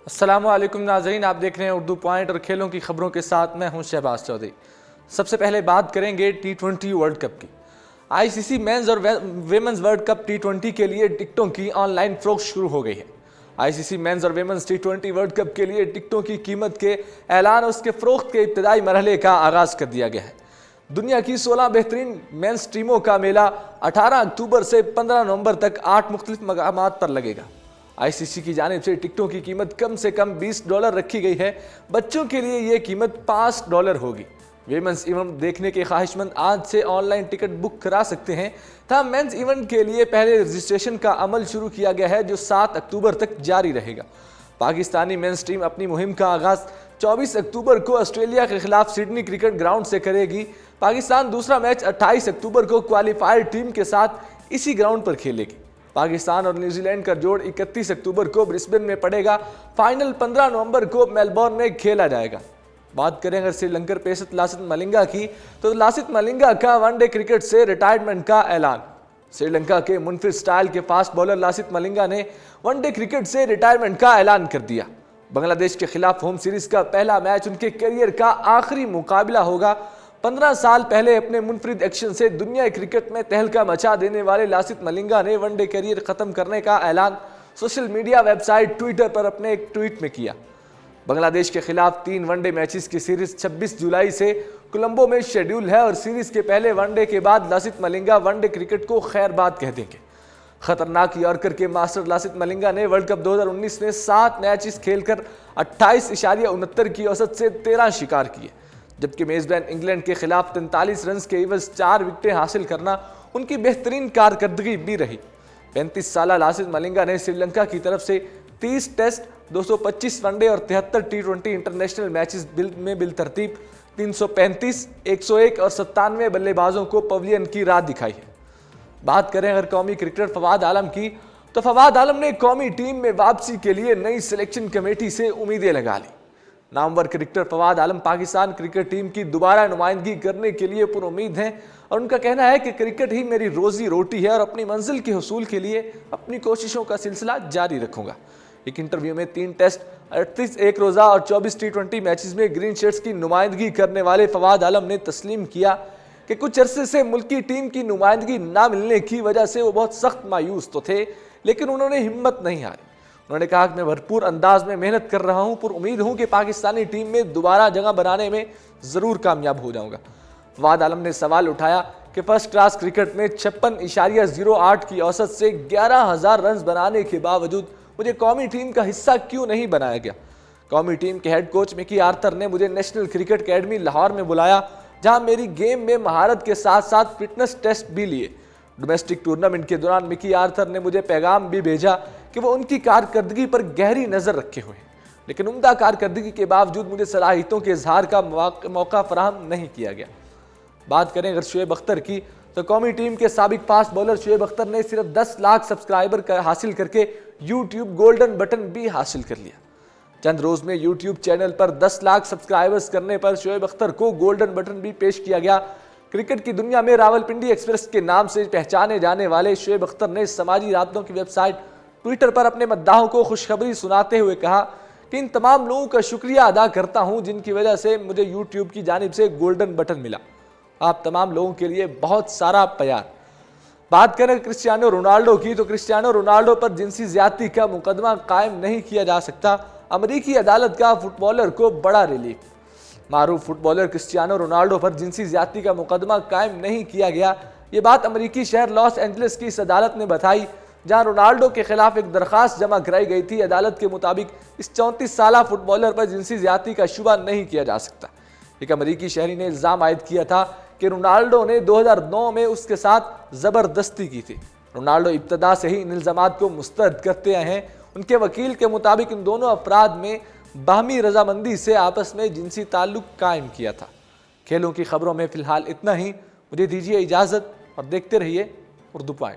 अस्सलामुअलैकुम नाज़रीन, आप देख रहे हैं उर्दू पॉइंट और खेलों की खबरों के साथ मैं हूं शहबाज चौधरी। सबसे पहले बात करेंगे T20 वर्ल्ड कप की। आईसीसी मेंस और वेमेंस वर्ल्ड कप T20 के लिए टिकटों की ऑनलाइन फ़रोख्त शुरू हो गई है। आईसीसी मेंस और वेमेंस T20 वर्ल्ड कप के लिए टिकटों की कीमत के ऐलान और उसके फ़रोख्त के इब्तदाई मरहले का आगाज़ कर दिया गया है। दुनिया की 16 बेहतरीन मेंस टीमों का मेला 18 अक्टूबर से 15 नवंबर तक 8 मुख्तलिफ मकामात पर लगेगा। आईसीसी की जानिब से टिकटों की कीमत कम से कम $20 रखी गई है। बच्चों के लिए ये कीमत $5 होगी। वेमेंस इवेंट देखने के ख्वाहिशमंद आज से ऑनलाइन टिकट बुक करा सकते हैं। तमाम मेंस इवेंट के लिए पहले रजिस्ट्रेशन का अमल शुरू किया गया है, जो 7 अक्टूबर तक जारी रहेगा। पाकिस्तानी मेंस टीम अपनी मुहिम का आगाज 24 अक्टूबर को ऑस्ट्रेलिया के खिलाफ सिडनी क्रिकेट ग्राउंड से करेगी। पाकिस्तान दूसरा मैच 28 अक्टूबर को क्वालिफायर टीम के साथ इसी ग्राउंड पर खेलेगी। पाकिस्तान और न्यूजीलैंड का जोड़ 31 अक्टूबर को ब्रिस्बेन में पड़ेगा। फाइनल 15 नवंबर को मेलबोर्न में खेला जाएगा। बात करें अगर श्रीलंकर पेसर लासिथ मलिंगा की, तो लासिथ मलिंगा का वनडे क्रिकेट से रिटायरमेंट का ऐलान। श्रीलंका के मुनफिर स्टाइल के फास्ट बॉलर लासिथ मलिंगा ने वनडे क्रिकेट से रिटायरमेंट का ऐलान कर दिया। बांग्लादेश के खिलाफ होम सीरीज का पहला मैच उनके करियर का आखिरी मुकाबला होगा। 15 साल पहले अपने मुनफरिद एक्शन से दुनिया क्रिकेट में तहलका मचा देने वाले लासिथ मलिंगा ने वनडे करियर खत्म करने का ऐलान सोशल मीडिया वेबसाइट ट्विटर पर अपने एक ट्वीट में किया। बांग्लादेश के खिलाफ 3 वनडे मैचेस की सीरीज 26 जुलाई से कोलंबो में शेड्यूल है और सीरीज के पहले वनडे के बाद लासिथ मलिंगा वनडे क्रिकेट को खैरबाद कह देंगे। खतरनाक यॉर्कर के मास्टर लासिथ मलिंगा ने वर्ल्ड कप 2019 में 7 मैचेस खेलकर 28.69 की औसत से 13 शिकार किए, जबकि मेजबान इंग्लैंड के खिलाफ 43 रन के एवज 4 विकेटें हासिल करना उनकी बेहतरीन कारकर्दगी भी रही। 35 साला लासिथ मलिंगा ने श्रीलंका की तरफ से 30 टेस्ट, 225 वनडे और 73 T20 इंटरनेशनल मैचेस में बिलतरतीब 335, 101 और 97 बल्लेबाजों को पवेलियन की राह दिखाई है। बात करें अगर कौमी क्रिकेटर फवाद आलम की, तो फवाद आलम ने कौमी टीम में वापसी के लिए नई सिलेक्शन कमेटी से उम्मीदें लगा ली। नामवर क्रिकेटर फवाद आलम पाकिस्तान क्रिकेट टीम की दोबारा नुमाइंदगी करने के लिए पुरुम्मीद हैं और उनका कहना है कि क्रिकेट ही मेरी रोजी रोटी है और अपनी मंजिल के हुसूल के लिए अपनी कोशिशों का सिलसिला जारी रखूंगा। एक इंटरव्यू में 3 टेस्ट, 38 एक रोज़ा और 24 T20 मैचेस में ग्रीन शर्ट्स की नुमाइंदगी करने वाले फवाद आलम ने तस्लीम किया कि कुछ अरसे से मुल्की टीम की नुमाइंदगी ना मिलने की वजह से वो बहुत सख्त मायूस तो थे, लेकिन उन्होंने हिम्मत नहीं हारी। उन्होंने कहा कि मैं भरपूर अंदाज में मेहनत कर रहा हूं, पर उम्मीद हूं कि पाकिस्तानी टीम में दोबारा जगह बनाने में ज़रूर कामयाब हो जाऊंगा। फवाद आलम ने सवाल उठाया कि फर्स्ट क्लास क्रिकेट में 56.08 की औसत से 11,000 रन बनाने के बावजूद मुझे कौमी टीम का हिस्सा क्यों नहीं बनाया गया। कौमी टीम के हेड कोच मिकी आर्थर ने मुझे नेशनल क्रिकेट अकेडमी लाहौर में बुलाया, जहां मेरी गेम में महारत के साथ साथ फिटनेस टेस्ट भी लिए। डोमेस्टिक टूर्नामेंट के दौरान मिकी आर्थर ने मुझे पैगाम भी भेजा कि वो उनकी कारकर्दगी पर गहरी नज़र रखे हुए हैं, लेकिन उम्दा कारकर्दगी के बावजूद मुझे सलाहियतों के इजहार का मौका फराहम नहीं किया गया। बात करें अगर शुएब अख्तर की, तो कौमी टीम के साबिक फास्ट बॉलर शुएब अख्तर ने सिर्फ 10 लाख सब्सक्राइबर हासिल करके यूट्यूब गोल्डन बटन भी हासिल कर लिया। चंद रोज में यूट्यूब चैनल पर 10 लाख सब्सक्राइबर्स करने पर शुएब अख्तर को गोल्डन बटन भी पेश किया गया। क्रिकेट की दुनिया में रावलपिंडी एक्सप्रेस के नाम से पहचाने जाने वाले शुएब अख्तर ने समाजी राब्तों की वेबसाइट ट्विटर पर अपने मद्दाहों को खुशखबरी सुनाते हुए कहा कि इन तमाम लोगों का शुक्रिया अदा करता हूं जिनकी वजह से मुझे यूट्यूब की जानिब से गोल्डन बटन मिला। आप तमाम लोगों के लिए बहुत सारा प्यार। बात करें क्रिस्टियानो रोनाल्डो की, तो क्रिस्टियानो रोनाल्डो पर जिनसी ज्यादती का मुकदमा कायम नहीं किया जा सकता। अमेरिकी अदालत का फुटबॉलर को बड़ा रिलीफ। मारूफ फुटबॉलर क्रिस्टियानो रोनाल्डो पर जिनसी ज्यादती का मुकदमा कायम नहीं किया गया। ये बात अमेरिकी शहर लॉस एंजलिस की इस अदालत ने बताई, जहां रोनाल्डो के खिलाफ एक दरखास्त जमा कराई गई थी। अदालत के मुताबिक इस 34 साला फुटबॉलर पर जिनसी ज्यादती का शुबा नहीं किया जा सकता। एक अमेरिकी शहरी ने इल्ज़ाम आयद किया था कि रोनाल्डो ने 2009 में उसके साथ ज़बरदस्ती की थी। रोनाल्डो इब्तदा से ही इन इल्ज़ामात को मुस्तरद करते आए हैं। उनके वकील के मुताबिक इन दोनों अफराद में बाहमी रजामंदी से आपस में जिनसी ताल्लुक कायम किया था। खेलों की खबरों में फ़िलहाल इतना ही। मुझे दीजिए इजाज़त और देखते रहिए उर्दू पॉइंट।